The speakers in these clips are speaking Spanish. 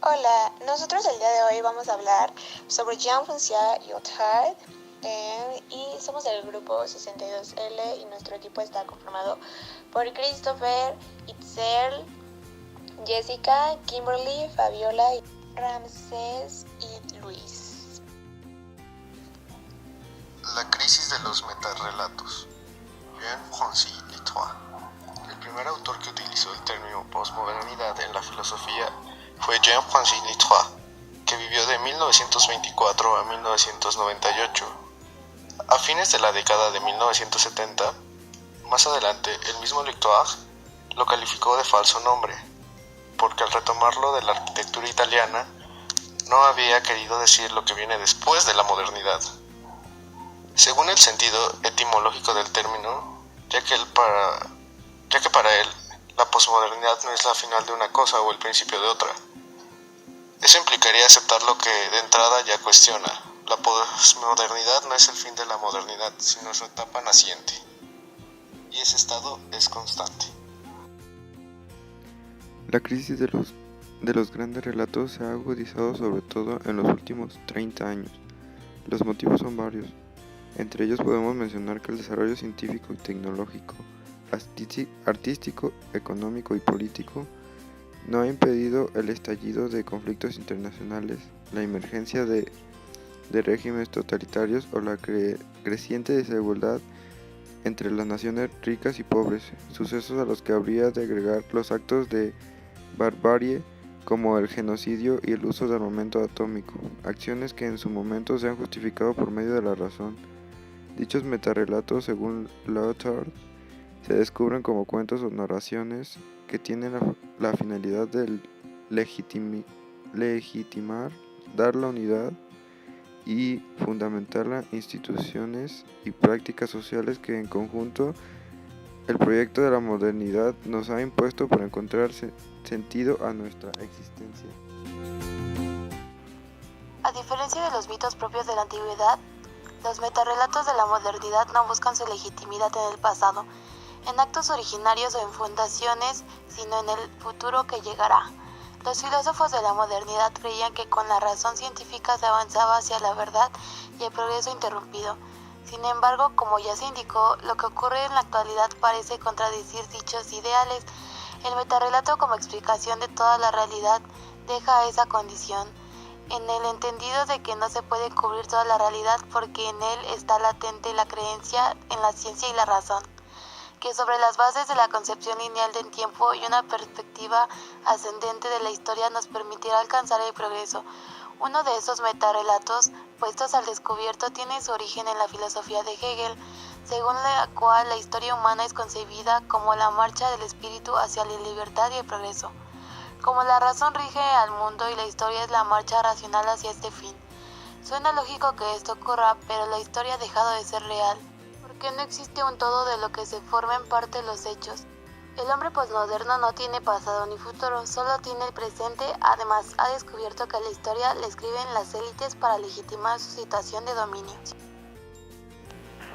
Hola, nosotros el día de hoy vamos a hablar sobre Jean-François Lyotard y somos del grupo 62L y nuestro equipo está conformado por Christopher, Itzel, Jessica, Kimberly, Fabiola, Ramsés y Luis. La crisis de los metarrelatos. Jean-François Lyotard. El primer autor que utilizó el término posmodernidad en la filosofía fue Jean-François Lyotard, que vivió de 1924 a 1998. A fines de la década de 1970, más adelante, el mismo Lyotard lo calificó de falso nombre, porque al retomarlo de la arquitectura italiana, no había querido decir lo que viene después de la modernidad. Según el sentido etimológico del término, ya que para él la posmodernidad no es la final de una cosa o el principio de otra. Eso implicaría aceptar lo que de entrada ya cuestiona. La posmodernidad no es el fin de la modernidad, sino su etapa naciente. Y ese estado es constante. La crisis de los grandes relatos se ha agudizado sobre todo en los últimos 30 años. Los motivos son varios. Entre ellos podemos mencionar que el desarrollo científico y tecnológico, artístico, económico y político no ha impedido el estallido de conflictos internacionales, la emergencia de regímenes totalitarios o la creciente desigualdad entre las naciones ricas y pobres, sucesos a los que habría de agregar los actos de barbarie como el genocidio y el uso de armamento atómico, acciones que en su momento se han justificado por medio de la razón. Dichos metarrelatos, según Lyotard, se descubren como cuentos o narraciones que tienen la finalidad de legitimar, dar la unidad y fundamentar las instituciones y prácticas sociales que en conjunto el proyecto de la modernidad nos ha impuesto para encontrar sentido a nuestra existencia. A diferencia de los mitos propios de la antigüedad, los metarrelatos de la modernidad no buscan su legitimidad en el pasado, en actos originarios o en fundaciones, sino en el futuro que llegará. Los filósofos de la modernidad creían que con la razón científica se avanzaba hacia la verdad y el progreso interrumpido. Sin embargo, como ya se indicó, lo que ocurre en la actualidad parece contradecir dichos ideales. El metarrelato, como explicación de toda la realidad, deja esa condición, en el entendido de que no se puede cubrir toda la realidad porque en él está latente la creencia en la ciencia y la razón, que sobre las bases de la concepción lineal del tiempo y una perspectiva ascendente de la historia nos permitirá alcanzar el progreso. Uno de esos metarrelatos, puestos al descubierto, tiene su origen en la filosofía de Hegel, según la cual la historia humana es concebida como la marcha del espíritu hacia la libertad y el progreso. Como la razón rige al mundo y la historia es la marcha racional hacia este fin. Suena lógico que esto ocurra, pero la historia ha dejado de ser real, porque no existe un todo de lo que se formen parte los hechos. El hombre posmoderno no tiene pasado ni futuro, solo tiene el presente. Además, ha descubierto que la historia la escriben las élites para legitimar su situación de dominio.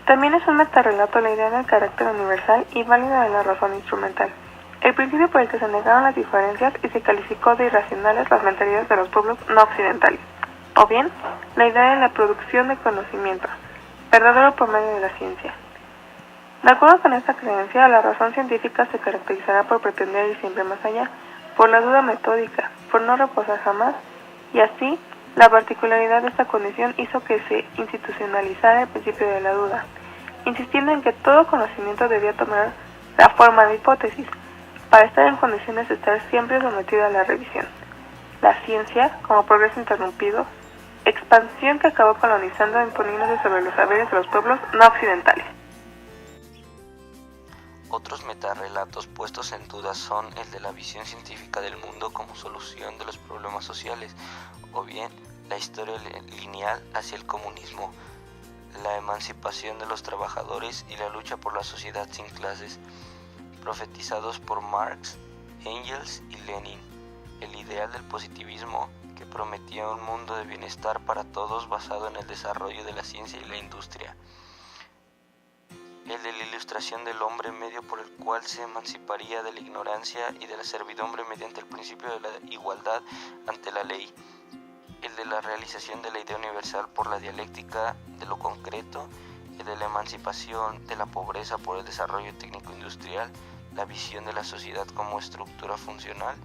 También es un metarrelato la idea del carácter universal y válida de la razón instrumental, el principio por el que se negaron las diferencias y se calificó de irracionales las mentalidades de los pueblos no occidentales, o bien la idea de la producción de conocimiento, verdadero por medio de la ciencia. De acuerdo con esta creencia, la razón científica se caracterizará por pretender ir siempre más allá, por la duda metódica, por no reposar jamás, y así, la particularidad de esta condición hizo que se institucionalizara el principio de la duda, insistiendo en que todo conocimiento debía tomar la forma de hipótesis, para estar en condiciones de estar siempre sometido a la revisión. La ciencia, como progreso interrumpido, expansión que acabó colonizando e imponiéndose sobre los saberes de los pueblos no occidentales. Otros metarrelatos puestos en duda son el de la visión científica del mundo como solución de los problemas sociales, o bien la historia lineal hacia el comunismo, la emancipación de los trabajadores y la lucha por la sociedad sin clases, profetizados por Marx, Engels y Lenin, el ideal del positivismo que prometía un mundo de bienestar para todos basado en el desarrollo de la ciencia y la industria, el de la ilustración del hombre, medio por el cual se emanciparía de la ignorancia y de la servidumbre mediante el principio de la igualdad ante la ley, el de la realización de la idea universal por la dialéctica de lo concreto, el de la emancipación de la pobreza por el desarrollo técnico-industrial, la visión de la sociedad como estructura funcional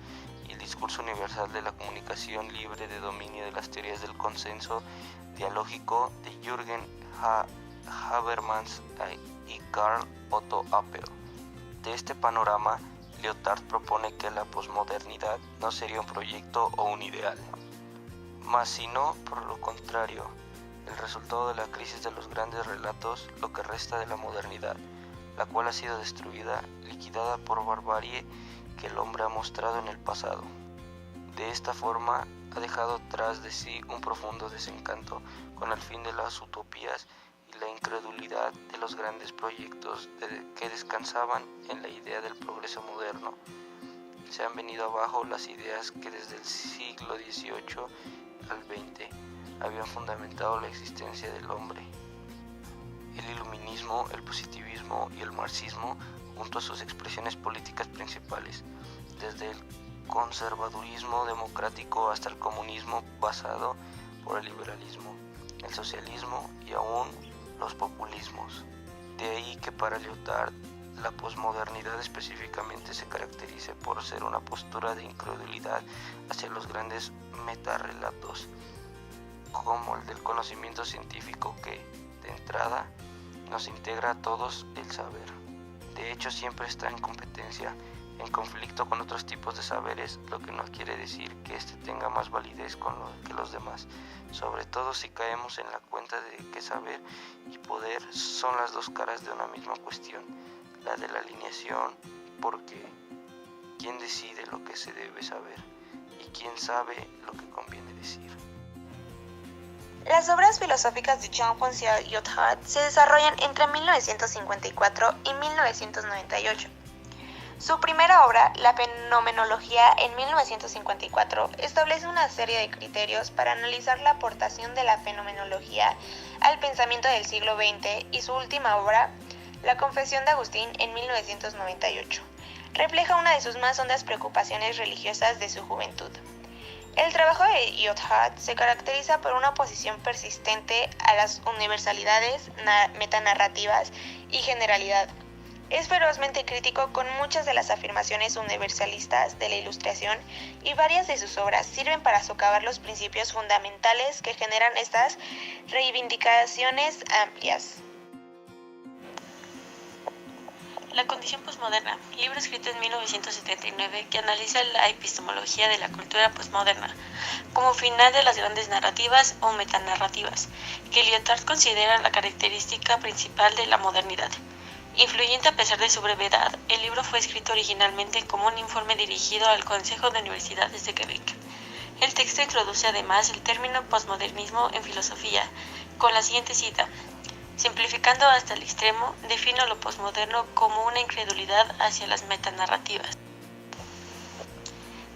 y el discurso universal de la comunicación libre de dominio de las teorías del consenso dialógico de Jürgen Habermas y Karl Otto Appel. De este panorama, Lyotard propone que la posmodernidad no sería un proyecto o un ideal, mas sino, por lo contrario, el resultado de la crisis de los grandes relatos, lo que resta de la modernidad, la cual ha sido destruida, liquidada por barbarie que el hombre ha mostrado en el pasado. De esta forma, ha dejado tras de sí un profundo desencanto con el fin de las utopías y la incredulidad de los grandes proyectos que descansaban en la idea del progreso moderno. Se han venido abajo las ideas que desde el siglo XVIII al XX habían fundamentado la existencia del hombre. El iluminismo, el positivismo y el marxismo, junto a sus expresiones políticas principales, desde el conservadurismo democrático hasta el comunismo basado por el liberalismo, el socialismo y aún los populismos. De ahí que para Lyotard la posmodernidad específicamente se caracteriza por ser una postura de incredulidad hacia los grandes metarrelatos, como el del conocimiento científico que, de entrada, nos integra a todos el saber. De hecho, siempre está en competencia, en conflicto con otros tipos de saberes, lo que no quiere decir que éste tenga más validez que los demás, sobre todo si caemos en la cuenta de que saber y poder son las dos caras de una misma cuestión, la de la alineación, porque ¿quién decide lo que se debe saber? ¿Y quién sabe lo que conviene decir? Las obras filosóficas de Jean-François Lyotard se desarrollan entre 1954 y 1998. Su primera obra, La Fenomenología, en 1954, establece una serie de criterios para analizar la aportación de la fenomenología al pensamiento del siglo XX, y su última obra, La Confesión de Agustín, en 1998, refleja una de sus más hondas preocupaciones religiosas de su juventud. El trabajo de Lyotard se caracteriza por una oposición persistente a las universalidades metanarrativas y generalidad. Es ferozmente crítico con muchas de las afirmaciones universalistas de la Ilustración, y varias de sus obras sirven para socavar los principios fundamentales que generan estas reivindicaciones amplias. La condición posmoderna, libro escrito en 1979 que analiza la epistemología de la cultura posmoderna como final de las grandes narrativas o metanarrativas, que Lyotard considera la característica principal de la modernidad. Influyente a pesar de su brevedad, el libro fue escrito originalmente como un informe dirigido al Consejo de Universidades de Quebec. El texto introduce además el término posmodernismo en filosofía, con la siguiente cita: simplificando hasta el extremo, defino lo posmoderno como una incredulidad hacia las metanarrativas.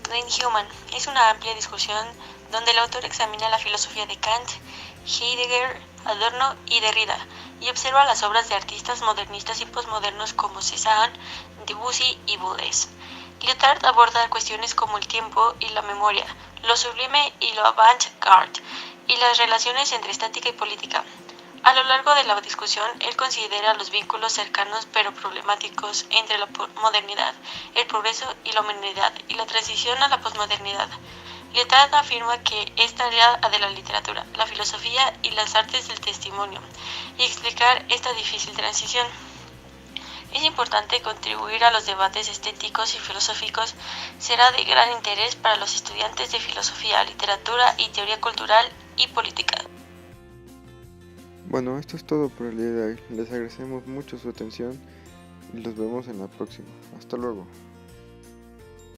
Rein Human es una amplia discusión donde el autor examina la filosofía de Kant, Heidegger, Adorno y Derrida, y observa las obras de artistas modernistas y posmodernos como Cézanne, Debussy y Boulez. Lyotard aborda cuestiones como el tiempo y la memoria, lo sublime y lo avant-garde, y las relaciones entre estática y política. A lo largo de la discusión, él considera los vínculos cercanos pero problemáticos entre la modernidad, el progreso y la humanidad, y la transición a la posmodernidad. Lyotard afirma que es tarea de la literatura, la filosofía y las artes del testimonio, y explicar esta difícil transición. Es importante contribuir a los debates estéticos y filosóficos. Será de gran interés para los estudiantes de filosofía, literatura y teoría cultural y política. Bueno, esto es todo por el día de hoy. Les agradecemos mucho su atención y los vemos en la próxima. Hasta luego.